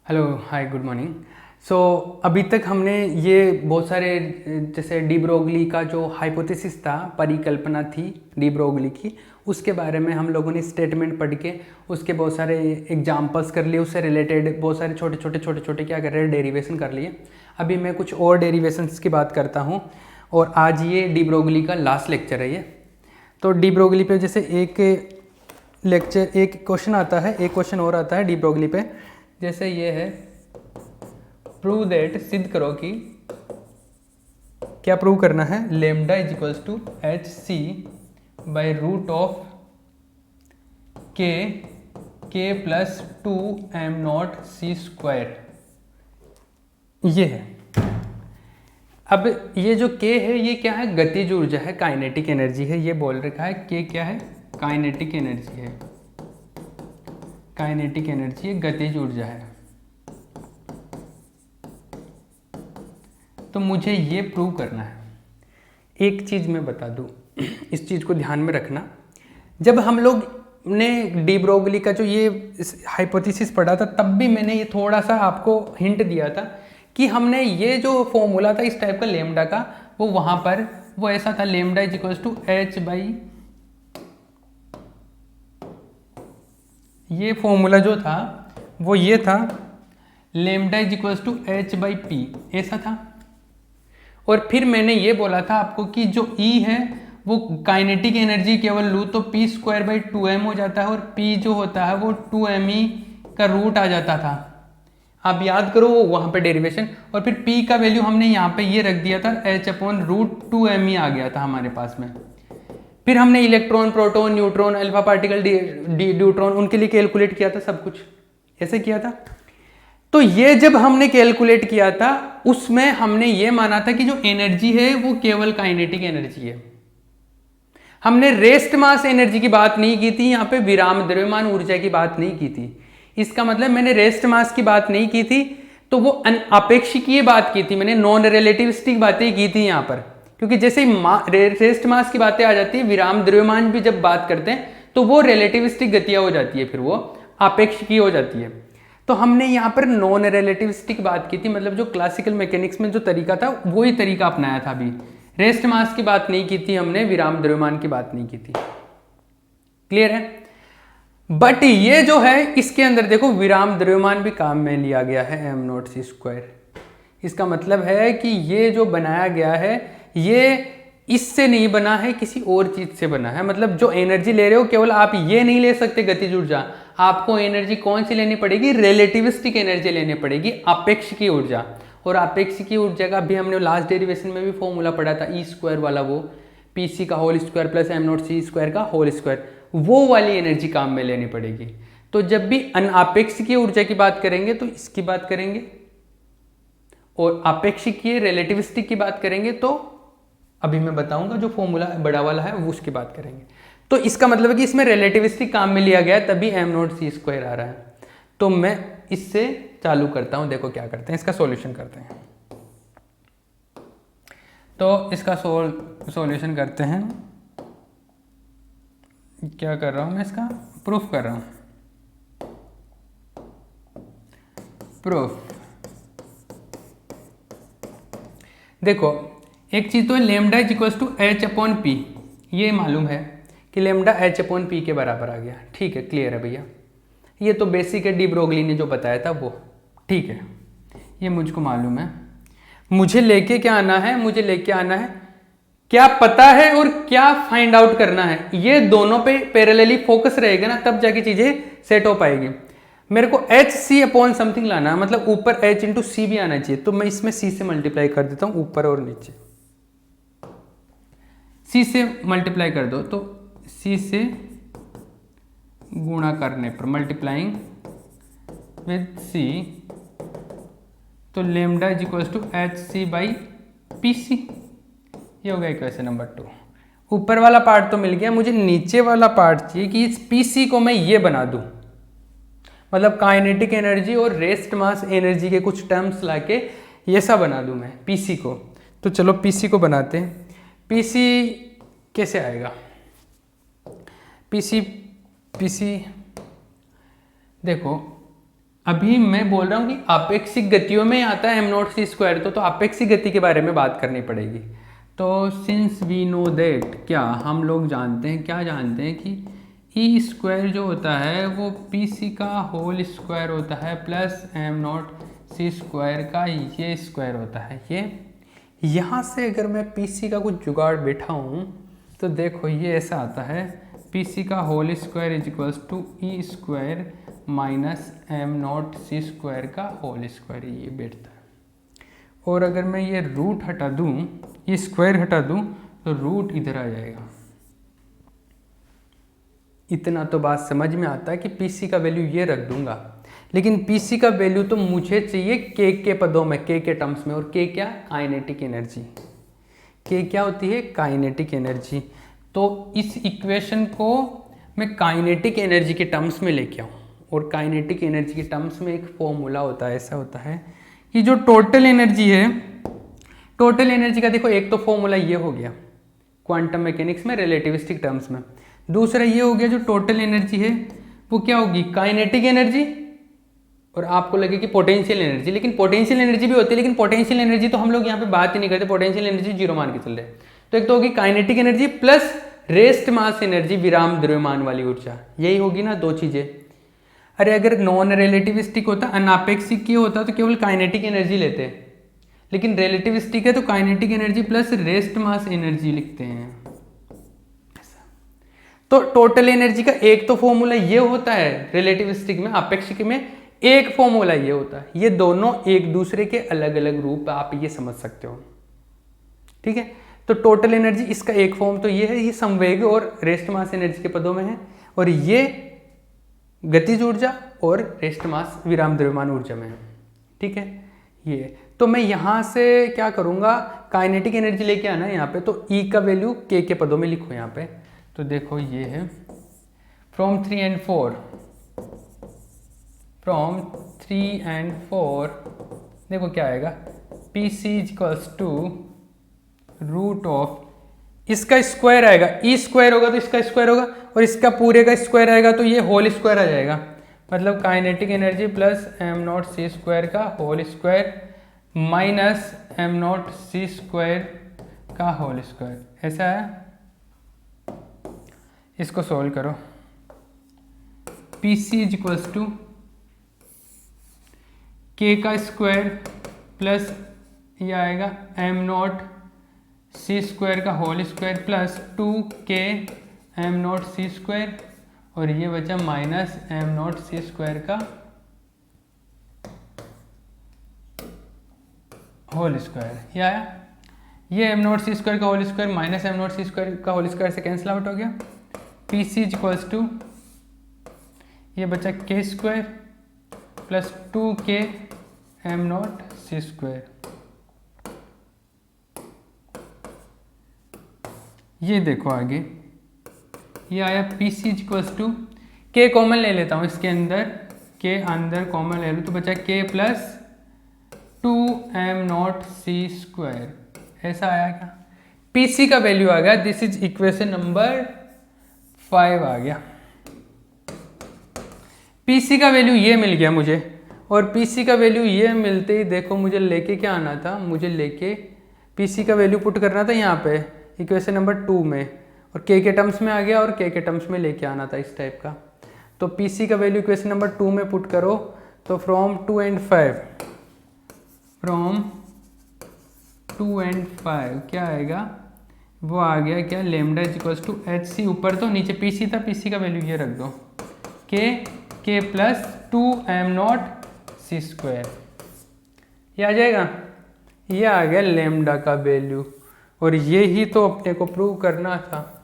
Hello hi good morning. So अभी तक हमने ये बहुत सारे जैसे डी ब्रोगली का जो हाइपोथेसिस था, परिकल्पना थी डी ब्रोगली की, उसके बारे में हम लोगों ने स्टेटमेंट पढ़ के उसके बहुत सारे एग्जांपल्स कर लिए, उससे रिलेटेड बहुत सारे छोटे छोटे क्या कर रहे हैं, डेरिवेशन कर लिए। अभी मैं कुछ और डेरिवेशंस की बात करता हूँ और आज ये डी ब्रोगली का लास्ट लेक्चर है ये। तो डी ब्रोगली पे जैसे एक क्वेश्चन आता है, एक क्वेश्चन और आता है डी ब्रोगली पे, जैसे ये है प्रूव दैट, सिद्ध करो कि, क्या प्रूव करना है, lambda is equals to H C by root of K plus 2m0 C square, ये है। अब ये जो k है ये क्या है, गतिज ऊर्जा है, काइनेटिक एनर्जी है। ये बोल रखा है k क्या है, काइनेटिक एनर्जी है, काइनेटिक एनर्जी है, गतिज ऊर्जा है। तो मुझे ये प्रूव करना है। एक चीज़ मैं बता दूँ, इस चीज़ को ध्यान में रखना। जब हम लोग ने डी ब्रोगली का जो ये हाइपोथेसिस पढ़ा था, तब भी मैंने ये थोड़ा सा आपको हिंट दिया था कि हमने ये जो फॉर्मूला था इस टाइप का लेमडा का, वो वहाँ पर वो ऐसा था, lambda is equals to H by, ये फॉर्मूला जो था वो ये था, lambda is equals to H by P, ऐसा था। और फिर मैंने ये बोला था आपको कि जो E है वो काइनेटिक एनर्जी केवल लूँ तो पी स्क्वायर बाई 2m हो जाता है, और P जो होता है वो 2me का रूट आ जाता था। आप याद करो वो वहाँ पे डेरिवेशन, और फिर P का वैल्यू हमने यहाँ पे ये रख दिया था, h अपॉन रूट 2me आ गया था हमारे पास में। फिर हमने electron, proton, neutron, alpha particle, deuteron, उनके लिए कैलकुलेट किया था, सब कुछ ऐसे किया था। तो ये जब हमने कैलकुलेट किया था उसमें हमने ये माना था कि जो एनर्जी है वो केवल काइनेटिक एनर्जी है। हमने रेस्ट मास एनर्जी की बात नहीं की थी, यहाँ पे विराम द्रव्यमान ऊर्जा की बात नहीं की थी। इसका मतलब मैंने रेस्ट मास की बात नहीं की थी, तो वो अनपेक्षिकीय बात की थी, मैंने नॉन रिलेटिविस्टिक बातें की थी यहाँ पर। क्योंकि जैसे रेस्ट मास की बातें आ जाती है, विराम द्रव्यमान भी जब बात करते हैं तो वो रिलेटिविस्टिक गतियां हो जाती है, फिर वो आपेक्षिकीय हो जाती है। तो हमने यहाँ पर नॉन रिलेटिविस्टिक बात की थी, मतलब जो क्लासिकल मैकेनिक्स में जो तरीका था वही तरीका अपनाया था। अभी रेस्ट मास की बात नहीं की थी हमने, विराम द्रव्यमान की बात नहीं की थी। क्लियर है? बट ये जो है इसके अंदर देखो विराम द्रव्यमान भी काम में लिया गया है, m0 c स्क्वायर। इसका मतलब है कि ये जो बनाया गया है ये इससे नहीं बना है, किसी और चीज से बना है। मतलब जो एनर्जी ले रहे हो, केवल आप ये नहीं ले सकते गतिज ऊर्जा, आपको एनर्जी कौन सी लेनी पड़ेगी, रिलेटिविस्टिक एनर्जी लेनी पड़ेगी, अपेक्षिकीय ऊर्जा। और अपेक्षिकीय ऊर्जा का भी हमने लास्ट डेरिवेशन में भी फॉर्मूला पढ़ा था, ई स्क्वायर वाला, वो पी सी का whole square plus m0 c square का होल स्क्वायर, वो वाली एनर्जी काम में लेनी पड़ेगी। तो जब भी अनपेक्षिकीय ऊर्जा की बात करेंगे तो इसकी बात करेंगे, और अपेक्षिकीय रिलेटिविस्टिक की बात करेंगे तो अभी मैं बताऊंगा जो फॉर्मूला बड़ा वाला है वो उसकी बात करेंगे। तो इसका मतलब है कि इसमें रिलेटिविस्टिक काम में लिया गया है, तभी m0 c स्क्वायर आ रहा है। तो मैं इससे चालू करता हूं, देखो क्या करते हैं, इसका सॉल्यूशन करते हैं। तो इसका सॉल्यूशन करते हैं। क्या कर रहा हूं मैं, इसका प्रूफ कर रहा हूं। प्रूफ देखो, एक चीज तो lambda is equals to H upon P, ये मालूम है कि लेमडा एच अपॉन पी के बराबर आ गया। ठीक है, क्लियर है भैया, ये तो बेसिक है, डी ब्रोगली ने जो बताया था वो। ठीक है, ये मुझको मालूम है। मुझे लेके क्या आना है, मुझे लेके आना है क्या पता है और क्या फाइंड आउट करना है। ये दोनों पे पैरेलली फोकस रहेगा ना, तब जाके चीजें सेट हो पाएगी। मेरे को एच सी अपॉन समथिंग लाना है, मतलब ऊपर एच इंटू सी भी आना चाहिए। तो मैं इसमें सी से मल्टीप्लाई कर देता हूं, ऊपर और नीचे सी से मल्टीप्लाई कर दो, तो सी से गुणा करने पर, मल्टीप्लाइंग विद सी, तो lambda is equal to H C by P C, ये हो गया इक्वेशन नंबर 2। ऊपर वाला पार्ट तो मिल गया, मुझे नीचे वाला पार्ट चाहिए कि इस पी सी को मैं ये बना दूं, मतलब काइनेटिक एनर्जी और रेस्ट मास एनर्जी के कुछ टर्म्स लाके ये सा बना दूं मैं पीसी को। तो चलो पीसी को बनाते हैं। पीसी कैसे आएगा, पीसी देखो अभी मैं बोल रहा हूँ कि आपेक्षिक गतियों में आता है m0c², तो आपेक्षिक गति के बारे में बात करनी पड़ेगी। तो सिंस वी नो दैट, क्या हम लोग जानते हैं, क्या जानते हैं कि e² जो होता है वो pc का होल स्क्वायर होता है प्लस m0c² का ये स्क्वायर होता है। ये यहाँ से अगर मैं pc का कुछ जुगाड़ बैठा हूँ तो देखो ये ऐसा आता है, pc का whole square is equals to e² minus m0c² का होल स्क्वायर, ये बैठता है। और अगर मैं ये रूट हटा दूँ, ये स्क्वायर हटा दूँ, तो रूट इधर आ जाएगा। इतना तो बात समझ में आता है कि pc का वैल्यू ये रख दूंगा, लेकिन pc का वैल्यू तो मुझे चाहिए k के पदों में, k के टर्म्स में। और k क्या? Kinetic energy. k क्या होती है? Kinetic energy. तो इस इक्वेशन को मैं काइनेटिक एनर्जी के टर्म्स में लेके आऊँ, और काइनेटिक एनर्जी के टर्म्स में एक फॉर्मूला होता है, ऐसा होता है कि जो टोटल एनर्जी है, टोटल एनर्जी का देखो एक तो फॉर्मूला ये हो गया क्वांटम मैकेनिक्स में रिलेटिविस्टिक टर्म्स में, दूसरा ये हो गया जो टोटल एनर्जी है वो क्या होगी? Kinetic energy. और आपको लगे कि पोटेंशियल एनर्जी, लेकिन पोटेंशियल एनर्जी भी होती है, लेकिन पोटेंशियल एनर्जी तो हम लोग यहाँ पे बात ही नहीं करते, पोटेंशियल एनर्जी जीरो मान के चल रहे। तो एक तो होगी kinetic energy plus rest mass energy, विराम द्रव्यमान वाली ऊर्जा, यही होगी ना दो चीजें। अरे अगर नॉन रिलेटिविस्टिक होता, अनापेक्षिक की होता तो केवल काइनेटिक एनर्जी लेते, लेकिन रिलेटिविस्टिक है तो kinetic energy plus rest mass energy लिखते हैं। तो टोटल एनर्जी का एक तो फॉर्मूला ये होता है रिलेटिविस्टिक में, आपेक्षिक में एक फॉर्मूला ये होता है। ये दोनों एक दूसरे के अलग अलग रूप, आप ये समझ सकते हो, ठीक है। तो टोटल एनर्जी इसका एक फॉर्म तो ये है, ये संवेग और रेस्ट मास एनर्जी के पदों में है, और ये गतिज ऊर्जा और रेस्ट मास विराम द्रव्यमान ऊर्जा में है, ठीक है। ये तो मैं यहाँ से क्या करूँगा, काइनेटिक एनर्जी लेके आना है यहाँ पे, तो E का वैल्यू K के पदों में लिखो यहाँ पे। तो देखो ये है फ्रॉम 3 and 4, फ्रॉम 3 and 4 देखो क्या आएगा, PC equals to root of, इसका स्क्वायर आएगा, E² होगा तो इसका स्क्वायर होगा, और इसका पूरे का स्क्वायर आएगा तो ये होल स्क्वायर आ जाएगा। मतलब काइनेटिक एनर्जी प्लस m0c² का होल स्क्वायर माइनस m0c² का होल स्क्वायर, ऐसा है। इसको सॉल्व करो, PC is equals to K का स्क्वायर प्लस ये आएगा m0c² का whole square plus 2K m0c², और ये बचा माइनस m0c² का होल स्क्वायर। ये आया, ये m0c² का होल स्क्वायर माइनस m0c² का होल स्क्वायर से कैंसिल आउट हो गया। PC इज इक्वल्स टू ये बचा K² प्लस 2K m0c²। ये देखो आगे ये आया PC is equals to, K common ले लेता हूँ इसके अंदर, K अंदर कॉमन ले लूँ तो बचा K प्लस 2m0c², ऐसा आया क्या? PC का वैल्यू आ गया, दिस इज इक्वेशन नंबर 5 आ गया। PC का वैल्यू ये मिल गया मुझे, और PC का वैल्यू ये मिलते ही देखो मुझे लेके क्या आना था, मुझे लेके PC का वैल्यू पुट करना था यहाँ पे इक्वेशन नंबर 2 में, और K के टर्म्स में आ गया और K के टर्म्स में लेके आना था इस टाइप का। तो PC का वैल्यू इक्वेशन नंबर 2 में पुट करो, तो फ्रॉम 2 and 5, फ्रॉम 2 and 5 क्या आएगा, वो आ गया क्या, lambda is equals to HC, ऊपर तो नीचे PC था, PC का वैल्यू ये रख दो, K प्लस 2m0c², ये आ जाएगा, ये आ गया लेमडा का वैल्यू, और ये ही तो अपने को प्रूव करना था।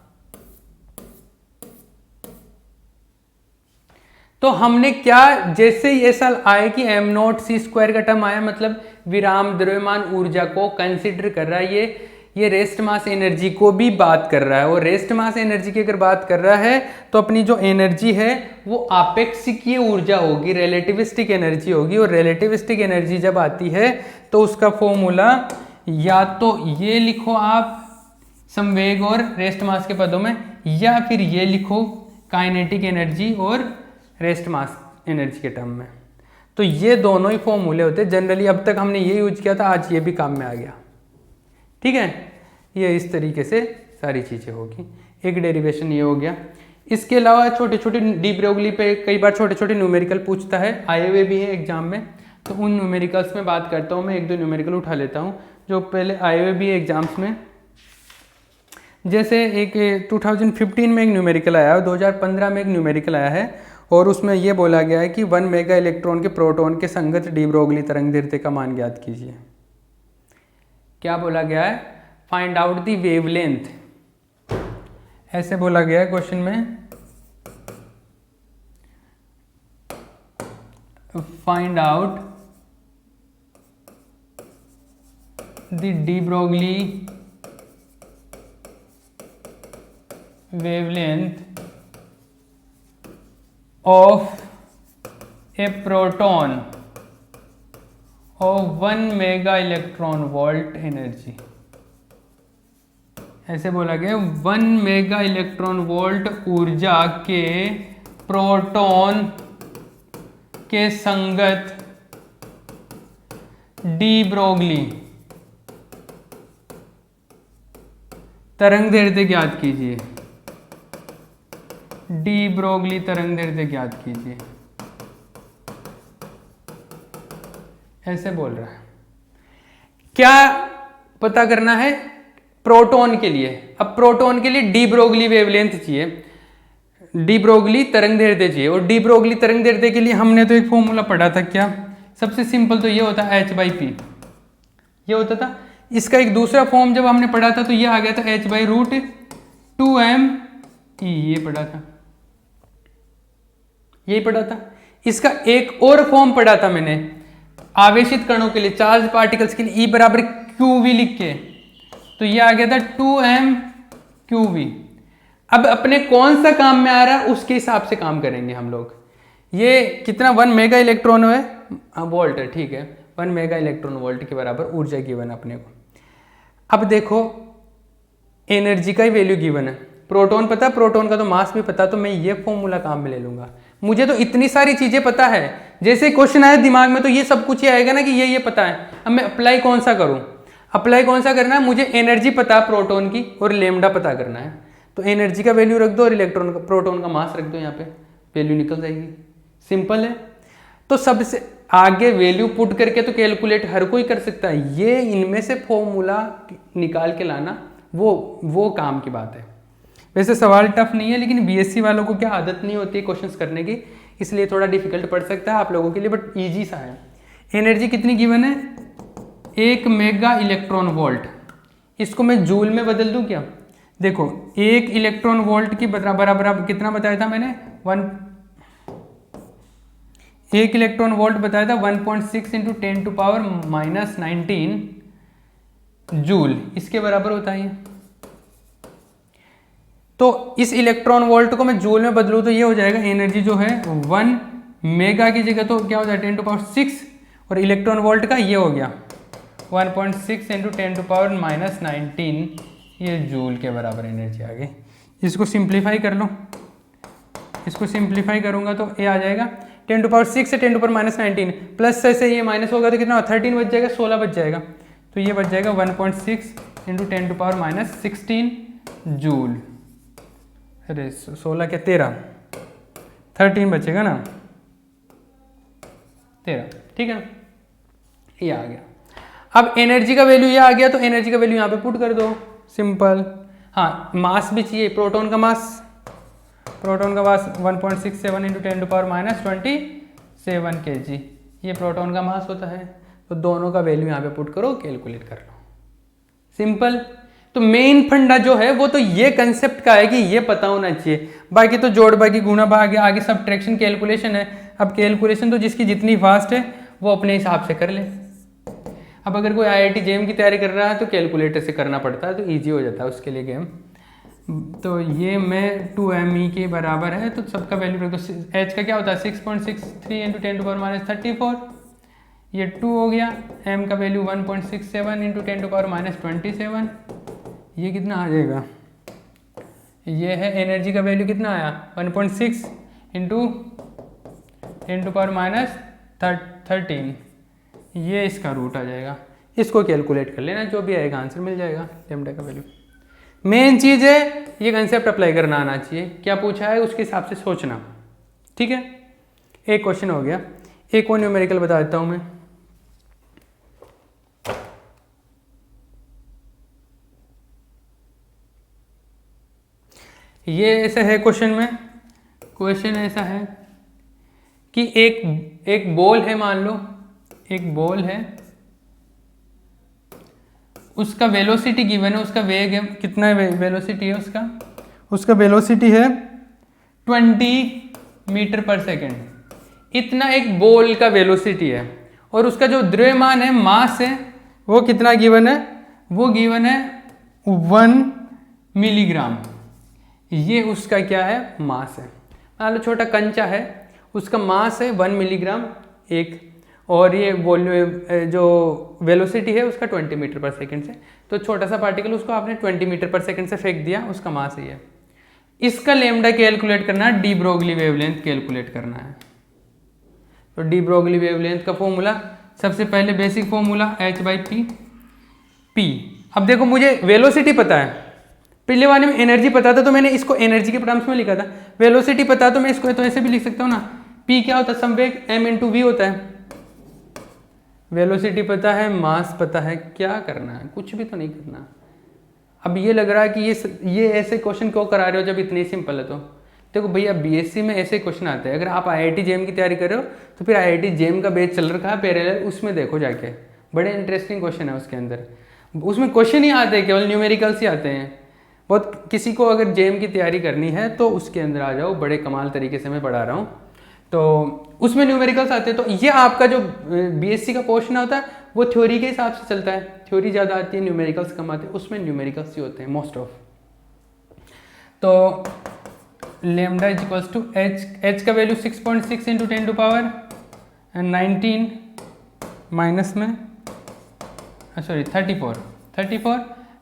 तो हमने क्या, जैसे ही ऐसा आए कि m0c² का टर्म आया, मतलब विराम द्रव्यमान ऊर्जा को कंसिडर कर रहा है, ये रेस्ट मास एनर्जी को भी बात कर रहा है, और रेस्ट मास एनर्जी की अगर बात कर रहा है तो अपनी जो एनर्जी है वो आपेक्षिकीय ऊर्जा होगी, रिलेटिविस्टिक एनर्जी होगी, और रिलेटिविस्टिक एनर्जी जब आती है तो उसका फॉर्मूला या तो ये लिखो आप संवेग और रेस्ट मास के पदों में, या फिर ये लिखो काइनेटिक एनर्जी और रेस्ट मास एनर्जी के टर्म में। तो ये दोनों ही फॉर्मूले होते हैं जनरली, अब तक हमने ये यूज किया था, आज ये भी काम में आ गया। ठीक है, ये इस तरीके से सारी चीज़ें होगी। एक डेरिवेशन ये हो गया। इसके अलावा छोटे छोटे डी ब्रोगली पे कई बार छोटे छोटे न्यूमेरिकल पूछता है, आए हुए भी है एग्जाम में, तो उन न्यूमेरिकल्स में बात करता हूँ मैं। एक दो न्यूमेरिकल उठा लेता हूँ जो पहले आए हुए भी है एग्जाम्स में। जैसे एक 2015 में एक न्यूमेरिकल आया है, 2015 में एक न्यूमेरिकल आया है, और उसमें यह बोला गया है कि 1 मेगा इलेक्ट्रॉन के प्रोटॉन के संगत डी ब्रोगली तरंग दैर्ध्य का मान ज्ञात कीजिए। क्या बोला गया है? फाइंड आउट दी वेवलेंथ, ऐसे बोला गया है क्वेश्चन में। Find out the de Broglie wavelength of a proton of 1 mega electron volt energy। ऐसे बोला गया 1 मेगा इलेक्ट्रॉन वोल्ट ऊर्जा के प्रोटॉन के संगत डी ब्रोगली तरंग दैर्ध्य ज्ञात कीजिए। डी ब्रोगली तरंग दैर्ध्य ज्ञात कीजिए, ऐसे बोल रहा है। क्या पता करना है? प्रोटॉन के लिए। अब प्रोटॉन के लिए डी ब्रोगली वेवलेंथ चाहिए, डी ब्रोगली तरंग दैर्ध्य चाहिए। और डी ब्रोगली तरंग दैर्ध्य के लिए हमने तो एक फॉर्मूला पढ़ा था, क्या? सबसे सिंपल तो ये होता है h/p, ये होता था। इसका एक दूसरा फॉर्म जब हमने पढ़ा था तो ये आ गया था h/√2m e, ये पढ़ा था, यही पढ़ा था। इसका एक और फॉर्म पढ़ा था मैंने आवेशित कणों के लिए, चार्ज पार्टिकल्स के लिए, E बराबर QV लिख के, तो ये आ गया था 2m/QV। अब अपने कौन सा काम में आ रहा है उसके हिसाब से काम करेंगे हम लोग। ये कितना 1 मेगा इलेक्ट्रॉन है, वोल्ट है, ठीक है, 1 मेगा इलेक्ट्रॉन वोल्ट के बराबर ऊर्जा गिवन अपने को। अब देखो एनर्जी का ही वैल्यू गिवन है, प्रोटॉन पता, प्रोटॉन का तो मास भी पता, तो मैं ये फॉर्मूला काम में ले लूंगा। मुझे तो इतनी सारी चीजें पता है, जैसे क्वेश्चन आया दिमाग में तो ये सब कुछ ही आएगा ना कि ये पता है। अब मैं अप्लाई कौन सा करूं? अप्लाई कौन सा करना है? मुझे एनर्जी पता प्रोटॉन की और लेमडा पता करना है, तो एनर्जी का वैल्यू रख दो और इलेक्ट्रॉन का, प्रोटॉन का मास रख दो, यहाँ पे वैल्यू निकल जाएगी। सिंपल है। तो सबसे आगे वैल्यू पुट करके तो कैलकुलेट हर कोई कर सकता है, ये इनमें से फॉर्मूला निकाल के लाना वो काम की बात है। वैसे सवाल टफ नहीं है, लेकिन बीएससी वालों को क्या आदत नहीं होती क्वेश्चंस करने की, इसलिए थोड़ा डिफिकल्ट पड़ सकता है आप लोगों के लिए, बट इजी सा है। एनर्जी कितनी गिवन है? 1 मेगा इलेक्ट्रॉन वोल्ट। इसको मैं जूल में बदल दूं क्या? देखो 1 इलेक्ट्रॉन वोल्ट की बराबर कितना बताया था मैंने? 1 इलेक्ट्रॉन वोल्ट बताया था 1.6 × 10⁻⁻19 जूल, इसके बराबर होता है। तो इस इलेक्ट्रॉन वोल्ट को मैं जूल में बदलूं तो ये हो जाएगा एनर्जी जो है 1 मेगा की जगह तो क्या हो जाए 10⁻6, और इलेक्ट्रॉन वोल्ट का ये हो गया 1.6 × 10⁻⁻19, ये जूल के बराबर एनर्जी आ गई। इसको सिंप्लीफाई कर लो, इसको सिंप्लीफाई करूंगा तो ये आ जाएगा 10⁻6 से 10⁻⁻19 प्लस से ये माइनस होगा तो कितना 13 बच जाएगा, 16 बच जाएगा, तो ये बच जाएगा 1.6 × 10⁻16 जूल। अरे 16 क्या 13, 13 बचेगा ना, 13, ठीक है ना, ये आ गया। अब एनर्जी का वैल्यू ये आ गया, तो एनर्जी का वैल्यू यहाँ पे पुट कर दो, सिंपल। हाँ, मास भी चाहिए, प्रोटॉन का मास 1.67 × 10⁻27 kg, ये प्रोटॉन का मास होता है। तो दोनों का वैल्यू यहाँ पे पुट करो, कैलकुलेट कर लो, सिंपल। तो मेन फंडा जो है वो तो ये कंसेप्ट का है कि ये पता होना चाहिए, बाकी तो जोड़ बाकी गुणा भाग आगे सब्ट्रैक्शन कैलकुलेशन है। अब कैलकुलेशन तो जिसकी जितनी फास्ट है वो अपने हिसाब से कर ले। अब अगर कोई IIT JEM की तैयारी कर रहा है तो कैलकुलेटर से करना पड़ता है, तो ईजी हो जाता है उसके लिए गेम। तो ये मैं 2me के बराबर है, तो सबका वैल्यू रख दो। h का क्या होता है 6.63 × 10⁻34, ये 2 हो गया। m का वैल्यू 1.67 × 10⁻27, ये कितना आ जाएगा? ये है एनर्जी का वैल्यू कितना आया 1.6 × 13, ये इसका रूट आ जाएगा। इसको कैलकुलेट कर लेना, जो भी आएगा आंसर मिल जाएगा लेमडा का वैल्यू। मेन चीज़ है ये कंसेप्ट अप्लाई करना आना चाहिए, क्या पूछा है उसके हिसाब से सोचना, ठीक है। एक क्वेश्चन हो गया, एक और न्यूमेरिकल बता देता हूँ मैं। ये ऐसा है क्वेश्चन में, क्वेश्चन ऐसा है कि एक बॉल है, मान लो एक बॉल है, उसका वेलोसिटी गिवन है, उसका वेग है, कितना वेलोसिटी है उसका वेलोसिटी है 20 मीटर पर सेकेंड। इतना एक बॉल का वेलोसिटी है, और उसका जो द्रव्यमान है, मास है, वो कितना गिवन है, वो गिवन है 1 मिलीग्राम। ये उसका क्या है, मास है। मान लो छोटा कंचा है, उसका मास है 1 मिलीग्राम एक, और ये वॉल्यूम जो वेलोसिटी है उसका 20 मीटर पर सेकंड से। तो छोटा सा पार्टिकल उसको आपने 20 मीटर पर सेकंड से फेंक दिया, उसका मास ही है। इसका लेमडा कैलकुलेट करना है, डी ब्रोगली वेवलेंथ कैलकुलेट करना है। तो डी ब्रोगली वेवलेंथ का फॉर्मूला, सबसे पहले बेसिक फॉर्मूला h/p। अब देखो मुझे वेलोसिटी पता है, पिछले वाले में एनर्जी पता था तो मैंने इसको एनर्जी के टर्म्स में लिखा था। वेलोसिटी पता तो मैं इसको तो ऐसे भी लिख सकता हूँ ना, p क्या होता है, संवेग m × v होता है। वेलोसिटी पता है, मास पता है, क्या करना है, कुछ भी तो नहीं करना। अब ये लग रहा है कि ये ऐसे क्वेश्चन क्यों करा रहे हो जब इतनी सिंपल है। तो देखो भैया बीएससी में ऐसे क्वेश्चन आते हैं। अगर आप आईआईटी जेईई की तैयारी कर रहे हो तो फिर आईआईटी जेईई का बैच चल रखा है पैरेलल, उसमें देखो जाके, बड़े इंटरेस्टिंग क्वेश्चन है उसके अंदर। उसमें क्वेश्चन ही आते हैं, केवल न्यूमेरिकल्स ही आते हैं। बहुत किसी को अगर जेईई की तैयारी करनी है तो उसके अंदर आ जाओ, बड़े कमाल तरीके से मैं पढ़ा रहा हूँ। तो उसमें न्यूमेरिकल्स आते हैं। तो ये आपका जो बीएससी का पोर्शन होता है वो थ्योरी के हिसाब से चलता है, थ्योरी ज़्यादा आती है, न्यूमेरिकल्स कम आते हैं, उसमें न्यूमेरिकल्स ही होते हैं मोस्ट ऑफ। तो lambda is equals to H का वैल्यू 6.6 × 10⁻19 माइनस में 34।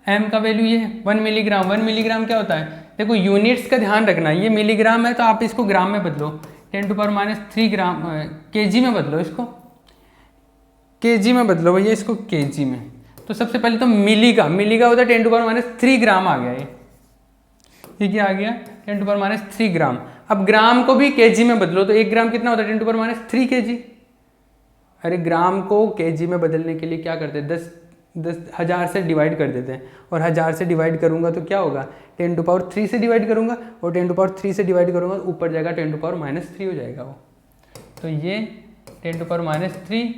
एम का वैल्यू ये 1 मिलीग्राम। 1 मिलीग्राम क्या होता है, देखो यूनिट्स का ध्यान रखना, ये मिलीग्राम है तो आप इसको ग्राम में बदलो, 10⁻³ ग्राम, केजी में बदलो, इसको केजी में बदलो भैया, इसको केजी में। तो सबसे पहले तो मिली का होता है 10⁻³ ग्राम आ गया। ये क्या आ गया, 10⁻³ ग्राम। अब ग्राम को भी केजी में बदलो, तो 1 ग्राम कितना होता है, 10⁻³ केजी। अरे ग्राम को केजी में बदलने के लिए क्या करते हैं, 10,000 से डिवाइड कर देते हैं, और 1000 से डिवाइड करूंगा तो क्या होगा, 10⁻³ से डिवाइड करूंगा, और 10⁻³ से डिवाइड करूंगा तो ऊपर जाएगा 10⁻³ हो जाएगा वो। तो ये 10⁻³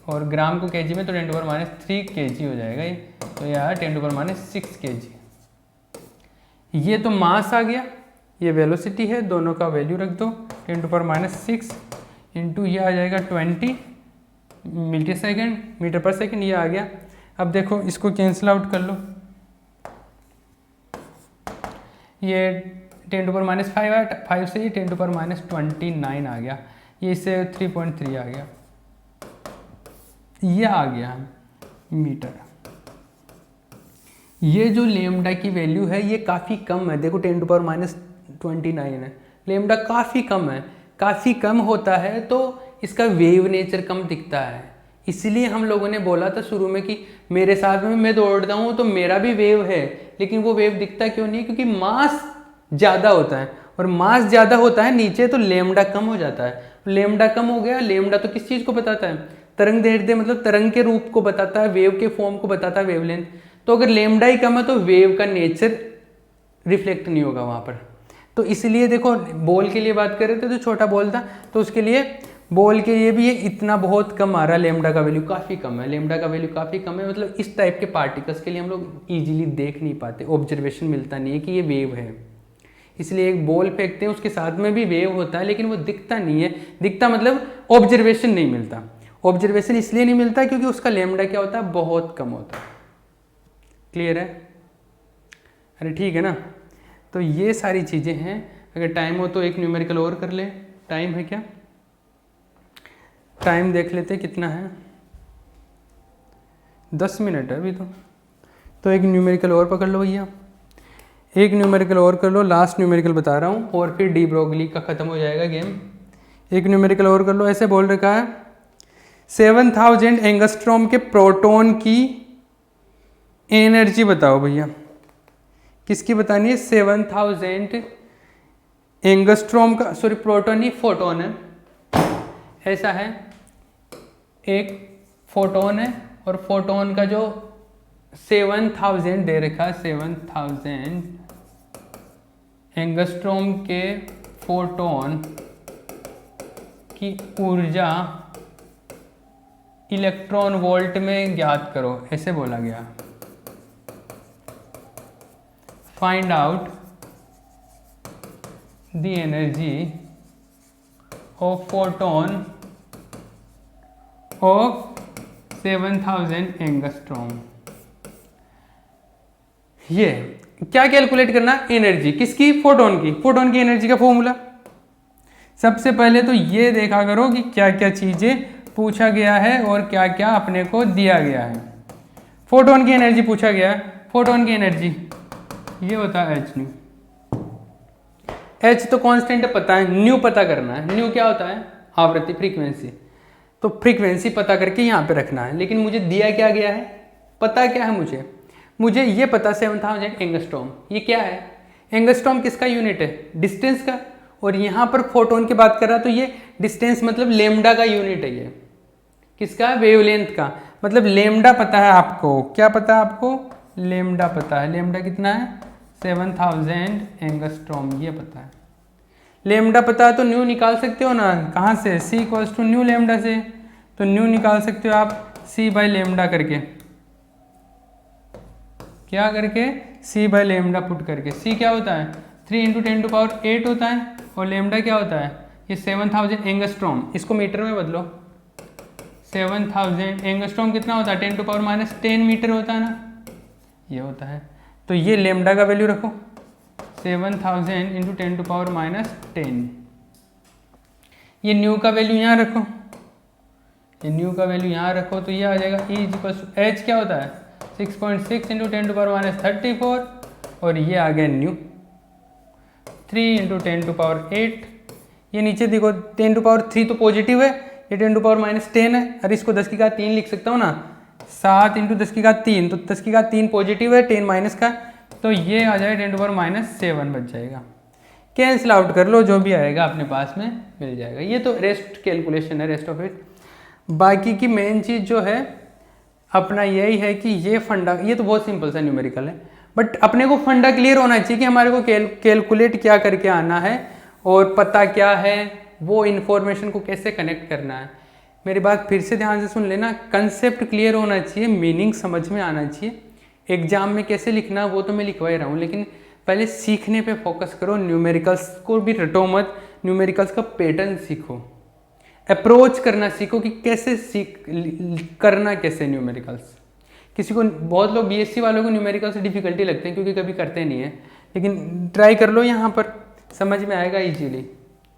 और ग्राम को केजी में तो 10⁻³ केजी हो जाएगा ये। तो यार 10⁻6 केजी। ये तो मास आ गया, ये वेलोसिटी है, दोनों का वैल्यू रख दो, 10⁻6 इंटू ये आ जाएगा 20 मीटर पर सेकेंड, ये आ गया। अब देखो इसको कैंसिल आउट कर लो, ये 10⁻5 से ये 10⁻29 आ गया, ये इससे 3.3 आ गया, ये आ गया मीटर। ये जो लेमडा की वैल्यू है ये काफ़ी कम है, देखो 10⁻29 है, लेमडा काफ़ी कम है, काफ़ी कम होता है तो इसका वेव नेचर कम दिखता है। इसलिए हम लोगों ने बोला था शुरू में कि मेरे साथ में मैं दौड़ता हूँ तो मेरा भी वेव है, लेकिन वो वेव दिखता क्यों नहीं, क्योंकि मास ज़्यादा होता है, और मास ज़्यादा होता है नीचे तो लेमडा कम हो जाता है। लेमडा कम हो गया, लेमडा तो किस चीज़ को बताता है, तरंग दैर्ध्य, मतलब तरंग के रूप को बताता है, वेव के फॉर्म को बताता है, वेवलेंथ। तो अगर लेमडा ही कम है तो वेव का नेचर रिफ्लेक्ट नहीं होगा वहाँ पर। तो इसलिए देखो बॉल के लिए बात कर रहे थे तो छोटा बॉल था, तो उसके लिए बॉल के लिए भी ये इतना बहुत कम आ रहा है, लेमडा का वैल्यू काफ़ी कम है, लेमडा का वैल्यू काफ़ी कम है। मतलब इस टाइप के पार्टिकल्स के लिए हम लोग इजीली देख नहीं पाते, ऑब्जर्वेशन मिलता नहीं है कि ये वेव है। इसलिए एक बॉल फेंकते हैं उसके साथ में भी वेव होता है, लेकिन वो दिखता नहीं है, दिखता मतलब ऑब्जर्वेशन नहीं मिलता। ऑब्जर्वेशन इसलिए नहीं मिलता क्योंकि उसका लेमडा क्या होता है, बहुत कम होता है। क्लियर है, अरे ठीक है ना। तो ये सारी चीज़ें हैं, अगर टाइम हो तो एक न्यूमेरिकल और कर ले। टाइम है क्या, टाइम देख लेते कितना है, 10 मिनट है अभी तो एक न्यूमेरिकल और पकड़ लो भैया, एक न्यूमेरिकल और कर लो, लास्ट न्यूमेरिकल बता रहा हूँ और फिर डी ब्रोगली का ख़त्म हो जाएगा गेम। एक न्यूमेरिकल और कर लो। ऐसे बोल रखा है 7000 एंगस्ट्रॉम के प्रोटॉन की एनर्जी बताओ भैया। किसकी बतानी है? 7000 एंगस्ट्रॉम का, सॉरी प्रोटॉन नहीं फोटोन है, ऐसा है, एक फोटोन है और फोटोन का जो 7000 दे रखा है, 7000 एंगस्ट्रॉम के फोटोन की ऊर्जा इलेक्ट्रॉन वोल्ट में ज्ञात करो, ऐसे बोला गया। Find out the energy of photon of 7000 angstrom. ये क्या कैलकुलेट करना? एनर्जी किसकी? फोटोन की। फोटोन की एनर्जी का फॉर्मूला सबसे पहले तो ये देखा करो कि क्या क्या चीजें पूछा गया है और क्या क्या अपने को दिया गया है। फोटोन की एनर्जी पूछा गया है। फोटोन की एनर्जी ये होता है एच न्यू। एच तो कांस्टेंट पता है, न्यू पता करना है। न्यू क्या होता है? आवृत्ति, फ्रीक्वेंसी। तो फ्रीक्वेंसी पता करके यहाँ पे रखना है। लेकिन मुझे दिया क्या गया है? पता क्या है मुझे ये पता 7000 एंगस्ट्रॉम। ये क्या है? एंगस्ट्रॉम किसका यूनिट है? डिस्टेंस का। और यहाँ पर फोटोन की बात कर रहा तो ये डिस्टेंस मतलब लेमडा का यूनिट है। ये किसका? वेवलेंथ का। मतलब लेमडा पता है आपको। क्या पता है आपको? लेमडा पता है। लेमडा कितना है? 7000 एंगस्ट्रॉम, ये पता है। लेमडा पता है तो न्यू निकाल सकते हो ना। कहाँ से? C equals to new lambda से। तो न्यू निकाल सकते हो आप C बाई लेमडा करके। क्या करके? C बाई लेमडा पुट करके। C क्या होता है? 3 × 10⁸ होता है। और लेमडा क्या होता है? ये 7000 एंगस्ट्रॉम। इसको मीटर में बदलो। 7000 एंगस्ट्रॉम कितना होता है? 10⁻10 मीटर होता है ना, ये होता है। तो ये लेमडा का वैल्यू रखो 7000 × 10⁻10। ये न्यू का वैल्यू यहाँ रखो, ये न्यू का वैल्यू यहाँ रखो तो ये आ जाएगा E = H क्या होता है? 6.6 × 10⁻34 और ये आ गया न्यू। 3 × 10⁸। ये नीचे देखो 10⁻3 तो पॉजिटिव है, ये 10⁻10 है। अरे इसको 10⁻3 लिख सकता हूँ ना। 7 × 10⁻3 तो 10⁻3 पॉजिटिव है, 10 माइनस का, तो ये आ जाएगा 10⁻7 बच जाएगा। कैंसिल आउट कर लो, जो भी आएगा अपने पास में मिल जाएगा। ये तो रेस्ट कैलकुलेशन है, रेस्ट ऑफ इट। बाकी की मेन चीज़ जो है अपना यही है कि ये फंडा, ये तो बहुत सिंपल सा न्यूमेरिकल है, बट अपने को फंडा क्लियर होना चाहिए कि हमारे को कैलकुलेट क्या करके आना है और पता क्या है, वो इन्फॉर्मेशन को कैसे कनेक्ट करना है। मेरी बात फिर से ध्यान से सुन लेना, कंसेप्ट क्लियर होना चाहिए, मीनिंग समझ में आना चाहिए। एग्जाम में कैसे लिखना वो तो मैं लिखवा ही रहा हूँ, लेकिन पहले सीखने पे फोकस करो। न्यूमेरिकल्स को भी रटो मत, न्यूमेरिकल्स का पैटर्न सीखो, अप्रोच करना सीखो कि कैसे करना कैसे न्यूमेरिकल्स। किसी को, बहुत लोग बीएससी वालों को न्यूमेरिकल से डिफिकल्टी लगते हैं क्योंकि कभी करते नहीं है, लेकिन ट्राई कर लो, यहाँ पर समझ में आएगा इजीली।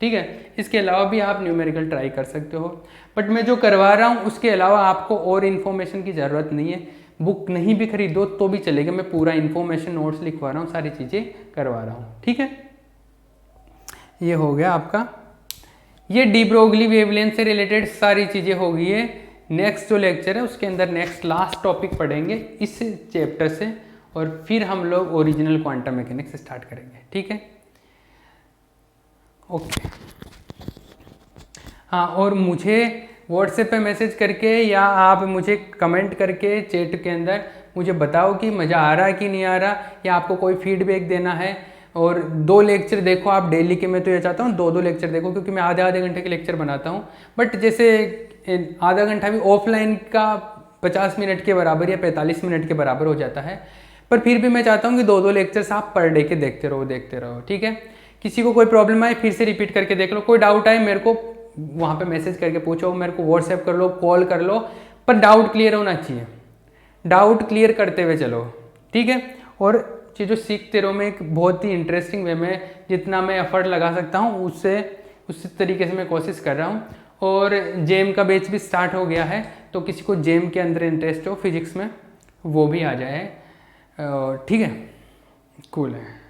ठीक है, इसके अलावा भी आप न्यूमेरिकल ट्राई कर सकते हो, बट मैं जो करवा रहा हूँ उसके अलावा आपको और इन्फॉर्मेशन की ज़रूरत नहीं है। बुक नहीं भी खरीदो तो भी चलेगा, मैं पूरा इन्फॉर्मेशन नोट्स लिखवा रहा हूँ, सारी चीज़ें करवा रहा हूँ। ठीक है, ये हो गया आपका, ये डी ब्रोगली वेवलेंथ से रिलेटेड सारी चीज़ें हो गई है। नेक्स्ट जो लेक्चर है उसके अंदर नेक्स्ट लास्ट टॉपिक पढ़ेंगे इस चैप्टर से, और फिर हम लोग ओरिजिनल क्वांटम मैकेनिक्स स्टार्ट करेंगे। ठीक है, ओके। हाँ, और मुझे व्हाट्सएप पे मैसेज करके या आप मुझे कमेंट करके चैट के अंदर मुझे बताओ कि मज़ा आ रहा है कि नहीं आ रहा, या आपको कोई फीडबैक देना है। और 2 लेक्चर देखो आप डेली के, मैं तो ये चाहता हूँ 2-2 लेक्चर देखो, क्योंकि मैं आधे घंटे के लेक्चर बनाता हूँ। बट जैसे आधा घंटा भी ऑफलाइन का 50 मिनट के बराबर या 45 मिनट के बराबर हो जाता है, पर फिर भी मैं चाहता हूँ कि 2-2 लेक्चर्स आप पर डे के देखते रहो। ठीक है, किसी को कोई प्रॉब्लम आए फिर से रिपीट करके देख लो, कोई डाउट आए मेरे को वहाँ पे मैसेज करके पूछो, मेरे को व्हाट्सएप कर लो, कॉल कर लो, पर डाउट क्लियर होना चाहिए। डाउट क्लियर करते हुए चलो। ठीक है, और चीज़ों सीखते रहो। मैं एक बहुत ही इंटरेस्टिंग वे में जितना मैं एफर्ट लगा सकता हूँ उससे उस तरीके से मैं कोशिश कर रहा हूँ। और जेम का बैच भी स्टार्ट हो गया है, तो किसी को जेम के अंदर इंटरेस्ट हो फिजिक्स में वो भी आ जाए। ठीक है, कूल है।